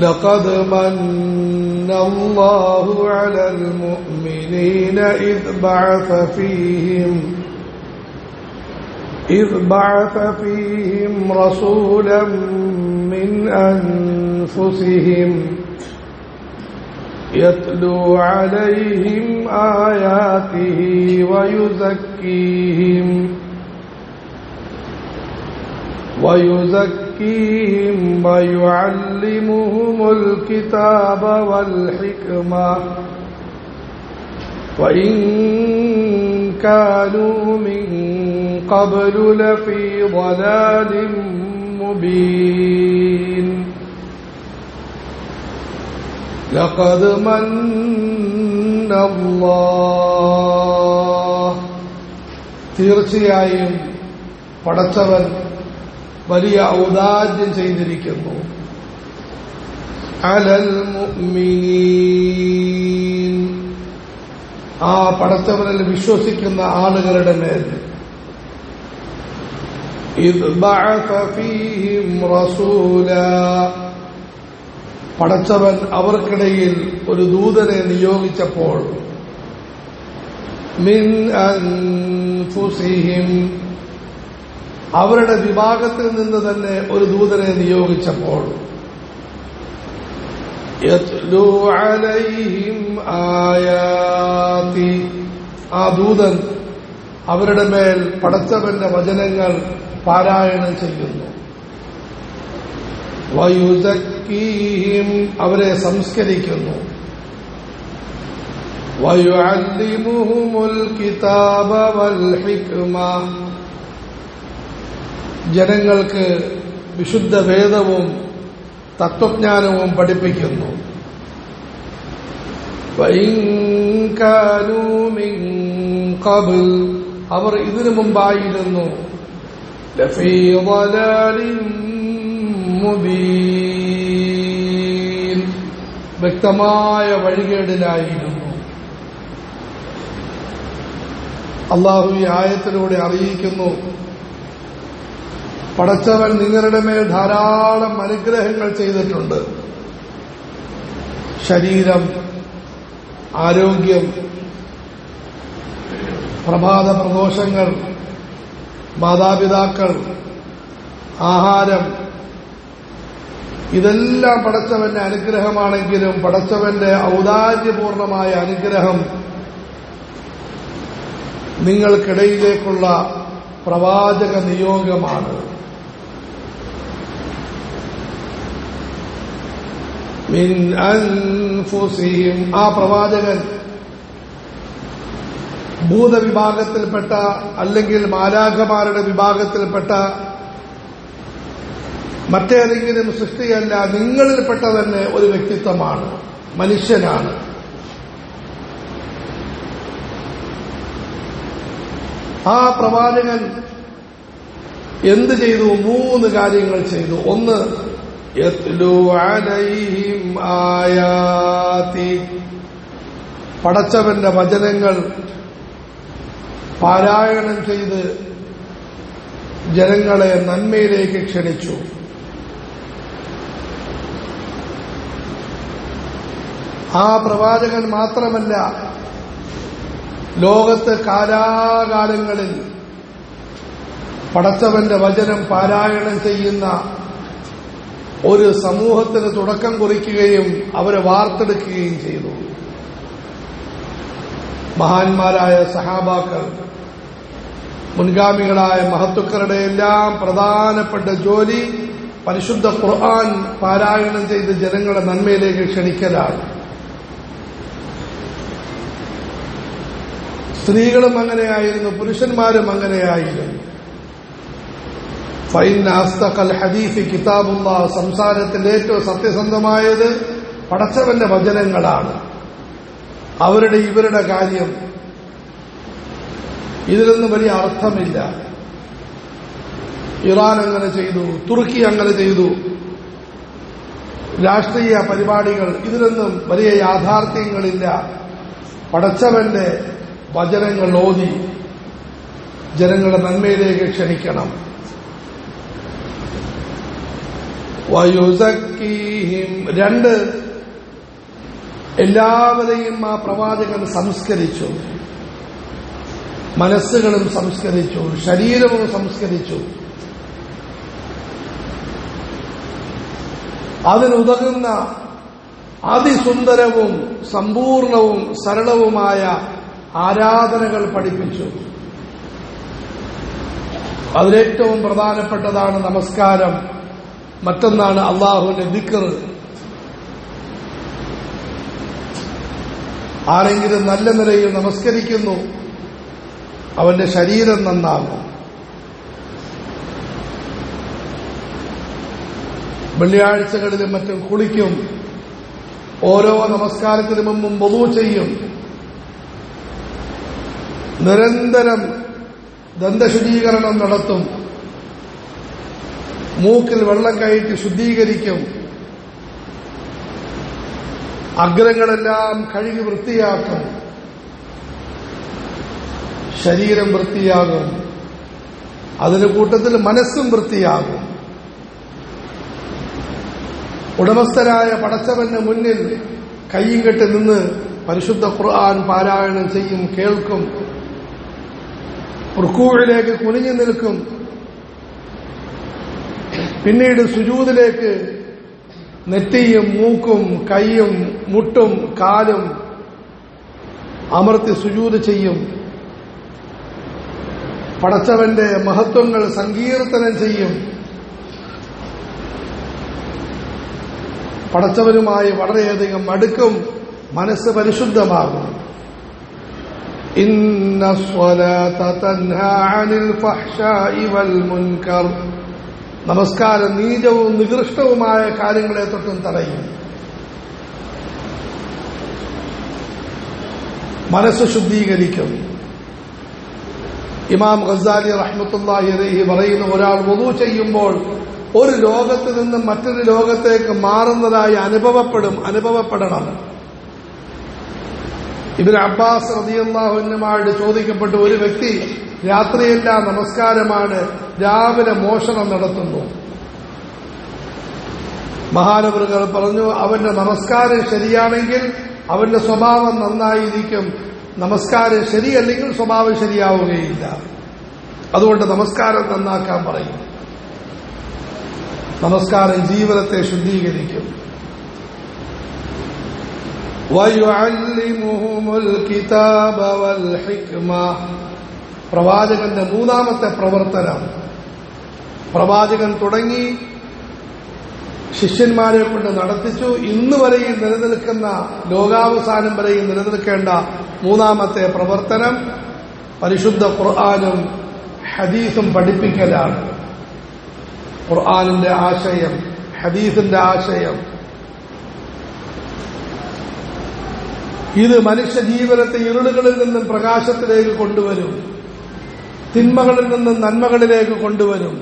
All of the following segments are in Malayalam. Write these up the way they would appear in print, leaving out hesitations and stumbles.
لقد من الله على المؤمنين إذ بعث فيهم رسولا من أنفسهم يتلو عليهم آياته ويزكيهم ويعلمهم الكتاب والحكمة وإن كانوا من قبل لفي ضلال مبين لقد من الله തീർച്ചയായും പടച്ചവൻ വലിയ ഔദാര്യം ചെയ്തിരിക്കുന്നു അലൽ മുഅ്മിനീൻ ആ പടച്ചവനിൽ വിശ്വസിക്കുന്ന ആളുകളുടെ മേൽ ഇദ് ബഅസ ഫീഹിം റസൂലാ പടച്ചവൻ അവർക്കിടയിൽ ഒരു ദൂതനെ നിയോഗിച്ചപ്പോൾ മിൻ അൻഫുസിഹിം അവരുടെ വിഭാഗത്തിൽ നിന്ന് തന്നെ ഒരു ദൂതനെ നിയോഗിച്ചപ്പോൾ യത്ലു അലൈഹിം ആയാതി ആ ദൂതൻ അവരുടെ മേൽ പടച്ചവന്റെ വചനങ്ങൾ പാരായണം ചെയ്യുന്നു വയുസക്കീഹിം അവരെ സംസ്കരിക്കുന്നു വയുഅല്ലിമുഹുമുൽ കിതാബ വൽ ഹിക്മ ജനങ്ങൾക്ക് വിശുദ്ധ വേദവും തത്വജ്ഞാനവും പഠിപ്പിക്കുന്നു വഇൻ കാനൂ മിൻ ഖബ്ൽ അവർ ഇതിനു മുമ്പായിരുന്നു ലഫീ ളലാലിൻ മുബീൻ വ്യക്തമായ വഴികേടിലായിരുന്നു. അല്ലാഹു ഈ ആയത്തിലൂടെ അറിയിക്കുന്നു പടച്ചവൻ നിങ്ങളുടെ മേൽ ധാരാളം അനുഗ്രഹങ്ങൾ ചെയ്തിട്ടുണ്ട്. ശരീരം, ആരോഗ്യം, പ്രഭാത പ്രദോഷങ്ങൾ, മാതാപിതാക്കൾ, ആഹാരം, ഇതെല്ലാം പടച്ചവന്റെ അനുഗ്രഹമാണെങ്കിലും പടച്ചവന്റെ ഔദാര്യപൂർണമായ അനുഗ്രഹം നിങ്ങൾക്കിടയിലേക്കുള്ള പ്രവാചക നിയോഗമാണ്. മിൻ അൻഫുസിഹിം ആ പ്രവാചകൻ ഭൂതവിഭാഗത്തിൽപ്പെട്ട അല്ലെങ്കിൽ മാലാഖമാരുടെ വിഭാഗത്തിൽപ്പെട്ട മറ്റേതെങ്കിലും സൃഷ്ടിയല്ല, നിങ്ങളിൽപ്പെട്ട തന്നെ ഒരു വ്യക്തിത്വമാണ്, മനുഷ്യനാണ്. ആ പ്രവാചകൻ എന്ത് ചെയ്തു? 3 കാര്യങ്ങൾ ചെയ്തു. ഒന്ന്, യത്ലു അലൈഹിം ആയാതി പടച്ചവന്റെ വചനങ്ങൾ പാരായണം ചെയ്ത് ജനങ്ങളെ നന്മയിലേക്ക് ക്ഷണിച്ചു. ആ പ്രവാചകൻ മാത്രമല്ല, ലോകത്ത് കാലാകാലങ്ങളിൽ പടച്ചവന്റെ വചനം പാരായണം ചെയ്യുന്ന ഒരു സമൂഹത്തിന് തുടക്കം കുറിക്കുകയും അവരെ വാർത്തെടുക്കുകയും ചെയ്തു. മഹാന്മാരായ സഹാബാക്കൾ, മുൻഗാമികളായ മഹത്തുക്കളുടെ എല്ലാം പ്രധാനപ്പെട്ട ജോലി പരിശുദ്ധ ഖുർആൻ പാരായണം ചെയ്ത് ജനങ്ങളെ നന്മയിലേക്ക് ക്ഷണിക്കലാണ്. സ്ത്രീകളും അങ്ങനെയായിരുന്നു, പുരുഷന്മാരും അങ്ങനെയായിരുന്നു. ഫൈന അസ്തഖൽ ഹദീസ് കിതാബുല്ലാഹ് സംസാരത്തിൽ ഏറ്റവും സത്യസന്ധമായത് പടച്ചവന്റെ വചനങ്ങളാണ്. അവരുടെ ഇവരുടെ കാര്യം ഇതിലൊന്നും വലിയ അർത്ഥമില്ല. ഇറാൻ അങ്ങനെ ചെയ്തു, തുർക്കി അങ്ങനെ ചെയ്തു, രാഷ്ട്രീയ പരിപാടികൾ, ഇതിലൊന്നും വലിയ യാഥാർത്ഥ്യങ്ങളില്ല. പടച്ചവന്റെ വചനങ്ങൾ ഓതി ജനങ്ങളുടെ നന്മയിലേക്ക് ക്ഷണിക്കണം. വയുസക്കീഹിം. 2, എല്ലാവരെയും ആ പ്രവാചകൻ സംസ്കരിച്ചു. മനസ്സുകളും സംസ്കരിച്ചു, ശരീരവും സംസ്കരിച്ചു. അതിനുതകുന്ന അതിസുന്ദരവും സമ്പൂർണവും സരളവുമായ ആരാധനകൾ പഠിപ്പിച്ചു. അതിലേറ്റവും പ്രധാനപ്പെട്ടതാണ് നമസ്കാരം. മറ്റൊന്നാണ് അള്ളാഹുവിന്റെ ദിക്ർ. ആരെങ്കിലും നല്ല നിലയിൽ നമസ്കരിക്കുന്നു, അവന്റെ ശരീരം നന്നാകും. വെള്ളിയാഴ്ചകളിലും മറ്റും കുളിക്കും. ഓരോ നമസ്കാരത്തിനു മുമ്പും വുളൂ ചെയ്യും. നിരന്തരം ദന്തശുചീകരണം നടത്തും. മൂക്കിൽ വെള്ളം കയറ്റി ശുദ്ധീകരിക്കും. അഗ്രങ്ങളെല്ലാം കഴുകി വൃത്തിയാക്കും. ശരീരം വൃത്തിയാകും. അതിന് കൂട്ടത്തിൽ മനസ്സും വൃത്തിയാകും. ഉടമസ്ഥരായ പടച്ചവന്റെ മുന്നിൽ കയ്യും കെട്ടി നിന്ന് പരിശുദ്ധ ഖുർആൻ പാരായണം ചെയ്യും, കേൾക്കും. റുക്കൂഇലേക്ക് കുനിഞ്ഞു നിൽക്കും. പിന്നീട് സുജൂദിലേക്ക് നെറ്റിയും മൂക്കും കൈയും മുട്ടും കാലും അമർത്തി സുജൂദ് ചെയ്യും. പടച്ചവന്റെ മഹത്വങ്ങൾ സങ്കീർത്തനം ചെയ്യും. പടച്ചവനുമായി വളരെയധികം അടുക്കും. മനസ്സ് പരിശുദ്ധമാകും. ഇന്ന സ്വലാത തൻഹാ അനിൽ ഫഹ്ശാഇ വൽ മുൻകർ. നമസ്കാരം നീചവും നികൃഷ്ടവുമായ കാര്യങ്ങളെ തൊട്ടും തടയും. മനസ്സ് ശുദ്ധീകരിക്കും. ഇമാം ഗസാലി റഹ്മത്തുള്ളാഹി അലൈഹി പറയുന്ന, ഒരാൾ വുളൂ ചെയ്യുമ്പോൾ ഒരു ലോകത്ത് നിന്ന് മറ്റൊരു ലോകത്തേക്ക് മാറുന്നതായി അനുഭവപ്പെടണം. ഇബ്നു അബ്ബാസ് റളിയല്ലാഹു അൻഹുമായോട് ചോദിക്കപ്പെട്ടു, ഒരു വ്യക്തി രാത്രിയെല്ലാം നമസ്കാരമാണ്, രാവിലെ മോഷണം നടത്തുന്നു. മഹാനവറുകൾ പറഞ്ഞു, അവന്റെ നമസ്കാരം ശരിയാണെങ്കിൽ അവന്റെ സ്വഭാവം നന്നായിരിക്കും. നമസ്കാരം ശരിയല്ലെങ്കിൽ സ്വഭാവം ശരിയാവുകയില്ല. അതുകൊണ്ട് നമസ്കാരം നന്നാക്കാൻ പറയും. നമസ്കാരം ജീവിതത്തെ ശുദ്ധീകരിക്കും. വയുഅല്ലിമുഹുമുൽ കിതാബ വൽ ഹിക്മ. പ്രവാചകന്റെ 3ാമത്തെ പ്രവർത്തനം. പ്രവാചകൻ തുടങ്ങി, ശിഷ്യന്മാരെ കൊണ്ട് നടത്തിച്ചു. ഇന്ന് വരെയും നിലനിൽക്കുന്ന, ലോകാവസാനം വരെയും നിലനിൽക്കേണ്ട 3ാമത്തെ പ്രവർത്തനം പരിശുദ്ധ ഖുർആനും ഹദീസും പഠിപ്പിക്കലാണ്. ഖുർആനിന്റെ ആശയം, ഹദീസിന്റെ ആശയം, ഇത് മനുഷ്യ ജീവിതത്തെ ഇരുളുകളിൽ നിന്നും പ്രകാശത്തിലേക്ക് കൊണ്ടുവരും. തിന്മകളിൽ നിന്നും നന്മകളിലേക്ക് കൊണ്ടുവരും.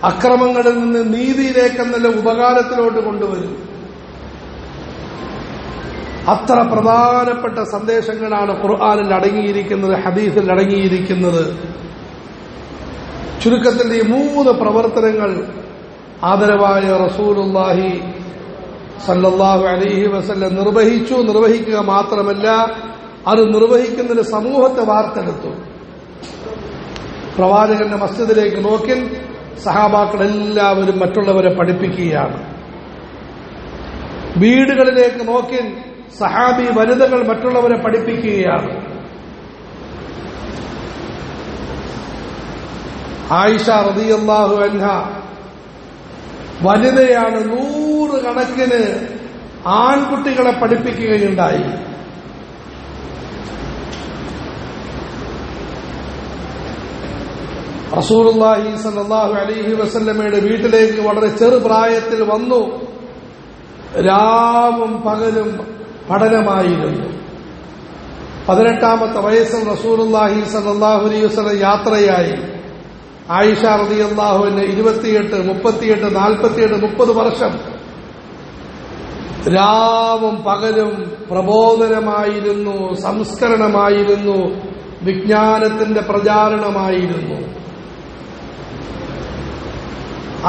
അക്രമങ്ങളിൽ നിന്ന് നീതിയിലേക്കെന്നുള്ള ഉപകാരത്തിലോട്ട് കൊണ്ടുവരും. അത്ര പ്രധാനപ്പെട്ട സന്ദേശങ്ങളാണ് ഖുർആനിൽ അടങ്ങിയിരിക്കുന്നത്, ഹദീസിൽ അടങ്ങിയിരിക്കുന്നത്. ചുരുക്കത്തിൽ ഈ 3 പ്രവർത്തനങ്ങൾ ആദരവായ റസൂലുള്ളാഹി സല്ലല്ലാഹു അലൈഹി വസല്ലം നിർവഹിക്കുക മാത്രമല്ല, അത് നിർവഹിക്കുന്നതിന് സമൂഹത്തെ വാർത്തെടുത്തു. പ്രവാചകന്റെ മസ്ജിദിലേക്ക് നോക്കിൻ, സഹാബാക്കൾ എല്ലാവരും മറ്റുള്ളവരെ പഠിപ്പിക്കുകയാണ്. വീടുകളിലേക്ക് നോക്കിൻ, സഹാബി വനിതകൾ മറ്റുള്ളവരെ പഠിപ്പിക്കുകയാണ്. ആയിഷ റളിയല്ലാഹു അൻഹ വനിതയാണ്, 100 കണക്കിന് ആൺകുട്ടികളെ പഠിപ്പിക്കുകയുണ്ടായി. റസൂലുള്ളാഹി സ്വല്ലല്ലാഹു അലൈഹി വസല്ലമയുടെ വീട്ടിലേക്ക് വളരെ ചെറുപ്രായത്തിൽ വന്നു. രാവും പകലും പഠനമായിരുന്നു. 18ാമത്തെ വയസ്സിൽ റസൂലുള്ളാഹി സ്വല്ലല്ലാഹു അലൈഹി വസല്ലം യാത്രയായി. ആയിഷ റളിയല്ലാഹു അൻഹ 28, 38, 48, 30 വർഷം രാവും പകലും പ്രബോധനമായിരുന്നു, സംസ്കരണമായിരുന്നു, വിജ്ഞാനത്തിന്റെ പ്രചാരണമായിരുന്നു.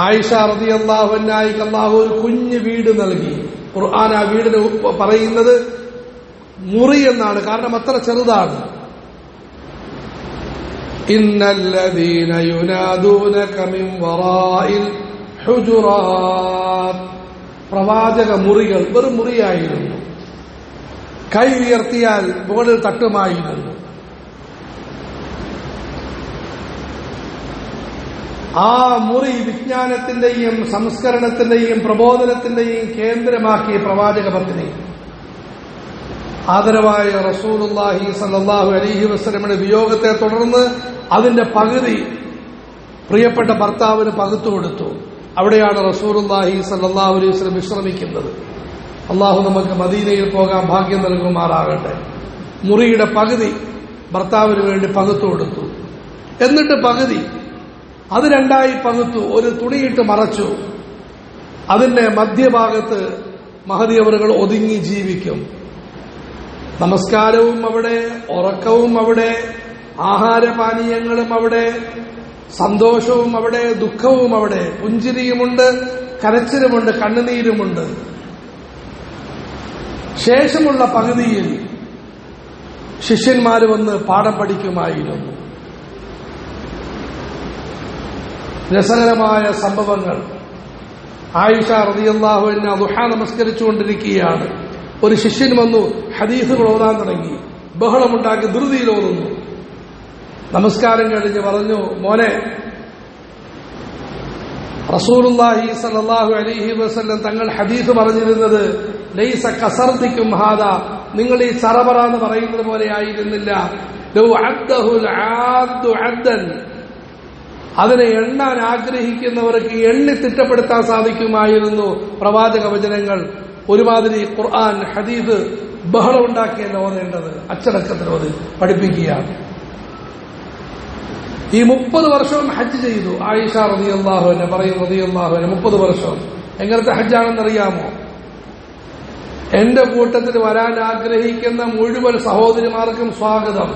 ആയിഷ റളിയല്ലാഹു അൻഹയ്ക്ക് അല്ലാഹു ഒരു കുഞ്ഞു വീട് നൽകി. ഖുർആൻ ആ വീടിന് പറയുന്നത് മുറി എന്നാണ്, കാരണം അത്ര ചെറുതാണ്. ഇന്നല്ലദീന യുനാദൂനക മിൻ വറാഇൽ ഹുജുറാത്ത്. പ്രവാചക മുറികൾ വെറും മുറിയായിരുന്നു, കൈ ഉയർത്തിയാൽ മുകളിൽ തട്ടുമായിരുന്നു. ആ മുറി വിജ്ഞാനത്തിന്റെയും സംസ്കരണത്തിന്റെയും പ്രബോധനത്തിന്റെയും കേന്ദ്രമാക്കിയ പ്രവാചക പത്നി ആദരവായ റസൂലുള്ളാഹി സ്വല്ലല്ലാഹു അലൈഹി വസല്ലമയുടെ വിയോഗത്തെ തുടർന്ന് അതിന്റെ പകുതി പ്രിയപ്പെട്ട ഭർത്താവിന് പകുത്തു കൊടുത്തു. അവിടെയാണ് റസൂലുള്ളാഹി സ്വല്ലല്ലാഹു അലൈഹി വസല്ലം വിശ്രമിക്കുന്നത്. അള്ളാഹു നമുക്ക് മദീനയിൽ പോകാൻ ഭാഗ്യം നൽകുമാറാകട്ടെ. മുറിയുടെ പകുതി ഭർത്താവിന് വേണ്ടി പകുത്തു കൊടുത്തു. എന്നിട്ട് പകുതി അത് രണ്ടായി പകുത്തു, ഒരു തുണിയിട്ട് മറച്ചു. അതിന്റെ മധ്യഭാഗത്ത് മഹദി അവറുകൾ ഒതുങ്ങി ജീവിക്കും. നമസ്കാരവും അവിടെ, ഉറക്കവും അവിടെ, ആഹാരപാനീയങ്ങളും അവിടെ, സന്തോഷവും അവിടെ, ദുഃഖവും അവിടെ, പുഞ്ചിരിയുമുണ്ട്, കരച്ചിലുമുണ്ട്, കണ്ണുനീരുമുണ്ട്. ശേഷമുള്ള പകുതിയിൽ ശിഷ്യന്മാർ വന്ന് പാഠം പഠിക്കുമായിരുന്നു. രസകരമായ സംഭവങ്ങൾ. ആയിഷ റളിയല്ലാഹു അൻഹ ദുഹാ നമസ്കരിച്ചുകൊണ്ടിരിക്കുകയാണ്. ഒരു ശിഷ്യൻ വന്നു ഹദീസുകൾ ഓതാൻ തുടങ്ങി, ബഹളമുണ്ടാക്കി ധൃതിയിൽ ഓതുന്നു. നമസ്കാരം കഴിഞ്ഞ് പറഞ്ഞു, മോനെ, റസൂലുള്ളാഹി സ്വല്ലല്ലാഹു അലൈഹി വസല്ലം തങ്ങൾ ഹദീസ് പറഞ്ഞിരുന്നത് ലൈസ കസർതിക്കും ഹാദാ, നിങ്ങൾ ഈ ചറപറ എന്ന് പറയുന്നത് പോലെ ആയിരുന്നില്ല. ലൗ അദ്ദഹുൽ ആദ്ദു അദ്ദൻ, അതിനെ എണ്ണാൻ ആഗ്രഹിക്കുന്നവർക്ക് എണ്ണി തിട്ടപ്പെടുത്താൻ സാധിക്കുമായിരുന്നു പ്രവാചക വചനങ്ങൾ. ഒരുമാതിരി ഖുർആൻ ഹദീസ് ബഹളം ഉണ്ടാക്കിയല്ല ഓതേണ്ടത്, അച്ചടക്കത്തിൽ ഓതി പഠിപ്പിക്കുകയാണ്. ഈ 30 വർഷവും ഹജ്ജ് ചെയ്തു ആയിഷ റളിയല്ലാഹു അൻഹ പറയും റളിയല്ലാഹു അൻഹ. 30 വർഷം എങ്ങനത്തെ ഹജ്ജാണെന്നറിയാമോ? എന്റെ കൂട്ടത്തിൽ വരാൻ ആഗ്രഹിക്കുന്ന മുഴുവൻ സഹോദരിമാർക്കും സ്വാഗതം.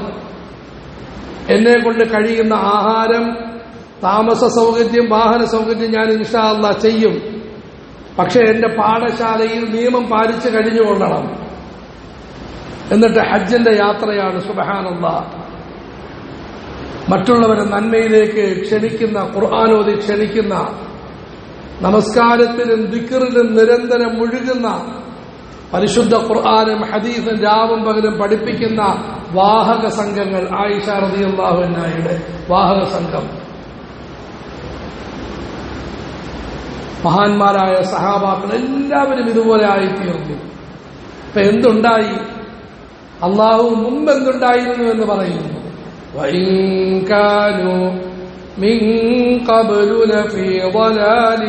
എന്നെ കൊണ്ട് കഴിയുന്ന ആഹാരം, താമസ സൗകര്യം, വാഹന സൗകര്യം ഞാൻ ഇൻഷാ അല്ലാഹ് ചെയ്യും. പക്ഷെ എന്റെ പാഠശാലയിൽ നിയമം പാലിച്ച് കഴിഞ്ഞുകൊള്ളണം. എന്നിട്ട് ഹജ്ജിന്റെ യാത്രയാണ്. സുബ്ഹാനല്ലാഹ്. മറ്റുള്ളവരെ നന്മയിലേക്ക് ക്ഷണിക്കുന്ന, ഖുർആനോദി ക്ഷണിക്കുന്ന, നമസ്കാരത്തിലും ദിക്റിലും നിരന്തരം മുഴുകുന്ന, പരിശുദ്ധ ഖുർആനും ഹദീസും രാവും പകലും പഠിപ്പിക്കുന്ന വാഹക സംഘങ്ങൾ. ആയിഷ റളിയല്ലാഹു അൻഹയുടെ വാഹക സംഘം. മഹാന്മാരായ സഹാബാക്കൾ എല്ലാവരും ഇതുപോലെ ആയിത്തീർന്നു. ഇപ്പൊ എന്തുണ്ടായി? അള്ളാഹു മുമ്പ് എന്തുണ്ടായിരുന്നു എന്ന് പറയുന്നു. وَإِن كَانُوا مِن قَبْلُ لَفِي ضَلَالٍ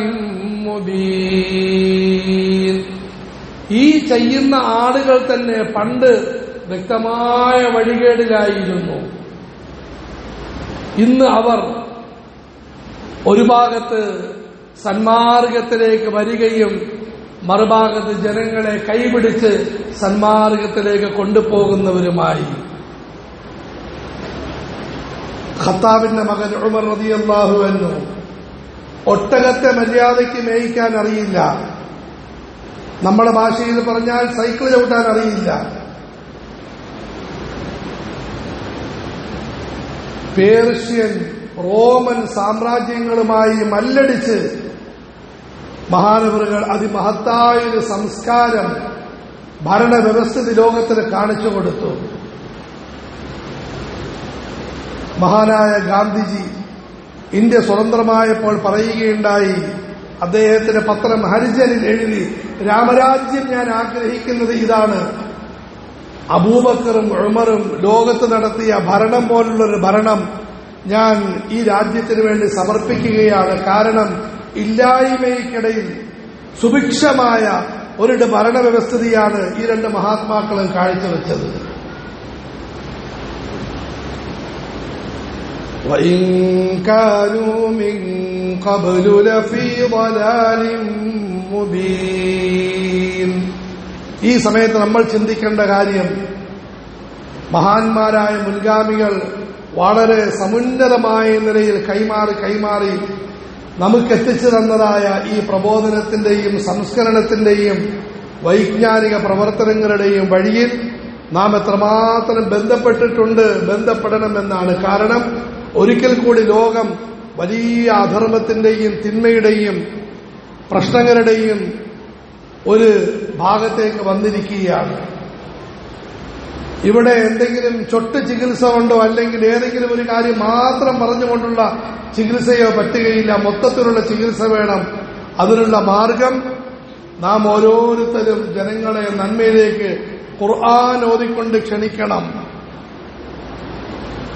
مُبِينٍ. ഈ ചെയ്യുന്ന ആളുകൾ തന്നെ പണ്ട് വ്യക്തമായ വഴികേടിലായിരുന്നു. ഇന്ന് അവർ ഒരു ഭാഗത്ത് സന്മാർഗത്തിലേക്ക് വരികയും മറുഭാഗത്ത് ജനങ്ങളെ കൈപിടിച്ച് സന്മാർഗത്തിലേക്ക് കൊണ്ടുപോകുന്നവരുമായി. ഖത്താബിന്റെ മകൻ ഉമർ റളിയല്ലാഹു അൻഹു ഒട്ടകത്തെ മര്യാദയ്ക്ക് മേയിക്കാൻ അറിയില്ല. നമ്മുടെ ഭാഷയിൽ പറഞ്ഞാൽ സൈക്കിൾ ചവിട്ടാൻ അറിയില്ല. പേർഷ്യൻ, റോമൻ സാമ്രാജ്യങ്ങളുമായി മല്ലടിച്ച് മഹാനവറുകൾ അതിമഹത്തായൊരു സംസ്കാരം, ഭരണവ്യവസ്ഥിതി ലോകത്തിന് കാണിച്ചു കൊടുത്തു. മഹാനായ ഗാന്ധിജി ഇന്ത്യ സ്വതന്ത്രമായപ്പോൾ പറയുകയുണ്ടായി, അദ്ദേഹത്തിന്റെ പത്രം ഹരിജനിൽ എഴുതി, രാമരാജ്യം ഞാൻ ആഗ്രഹിക്കുന്നത് ഇതാണ്. അബൂബക്കറും ഉമറും ലോകത്ത് നടത്തിയ ഭരണം പോലുള്ളൊരു ഭരണം ഞാൻ ഈ രാജ്യത്തിന് വേണ്ടി സമർപ്പിക്കുകയാണ്. കാരണം ഇല്ലായ്മയ്ക്കിടയിൽ സുഭിക്ഷമായ ഒരു ഭരണവ്യവസ്ഥിതിയാണ് ഈ രണ്ട് മഹാത്മാക്കളും കാഴ്ചവെച്ചത്. وَإِن كَانُوا مِن قَبْلُ لَفِي ضَلَالٍ مُبِينٍ. ഈ സമയത്ത് നമ്മൾ ചിന്തിക്കേണ്ട കാര്യം, മഹാന്മാരായ മുൻഗാമികൾ വളരെ സമുന്നതമായ നിലയിൽ കൈമാറി നമുക്ക് എത്തിച്ചു തന്നതായ ഈ പ്രബോധനത്തിന്റെയും സംസ്കരണത്തിന്റെയും വൈജ്ഞാനിക പ്രവർത്തനങ്ങളുടെയും വഴിയിൽ നാം എത്രമാത്രം ബന്ധപ്പെടണമെന്നാണ്. കാരണം ഒരിക്കൽ കൂടി ലോകം വലിയ അധർമ്മത്തിന്റെയും തിന്മയുടെയും പ്രശ്നങ്ങളുടെയും ഒരു ഭാഗത്തേക്ക് വന്നിരിക്കുകയാണ്. ഇവിടെ എന്തെങ്കിലും ചൊട്ട് ചികിത്സ കൊണ്ടോ അല്ലെങ്കിൽ ഏതെങ്കിലും ഒരു കാര്യം മാത്രം പറഞ്ഞുകൊണ്ടുള്ള ചികിത്സയോ പറ്റുകയില്ല. മൊത്തത്തിലുള്ള ചികിത്സ വേണം. അതിനുള്ള മാർഗം നാം ഓരോരുത്തരും ജനങ്ങളെ നന്മയിലേക്ക് ഖുർആൻ ഓതിക്കൊണ്ട് ക്ഷണിക്കണം.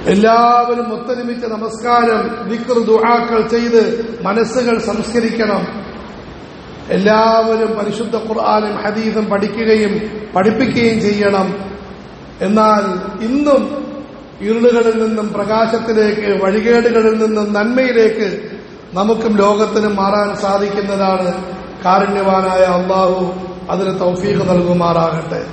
എല്ലാവരും ഒത്തൊരുമിച്ച് നമസ്കാരം, ദിക്ർ, ദുആകൾ ചെയ്ത് മനസ്സുകൾ സംസ്കരിക്കണം. എല്ലാവരും പരിശുദ്ധ ഖുർആനും ഹദീസും പഠിക്കുകയും പഠിപ്പിക്കുകയും ചെയ്യണം. എന്നാൽ ഇന്നും ഇരുളുകളിൽ നിന്നും പ്രകാശത്തിലേക്ക്, വഴികേടുകളിൽ നിന്നും നന്മയിലേക്ക് നമുക്കും ലോകത്തിനും മാറാൻ സാധിക്കുന്നതാണ്. കാരുണ്യവാനായ അല്ലാഹു അതിന് തൗഫീഖ് നൽകുമാറാകട്ടെ.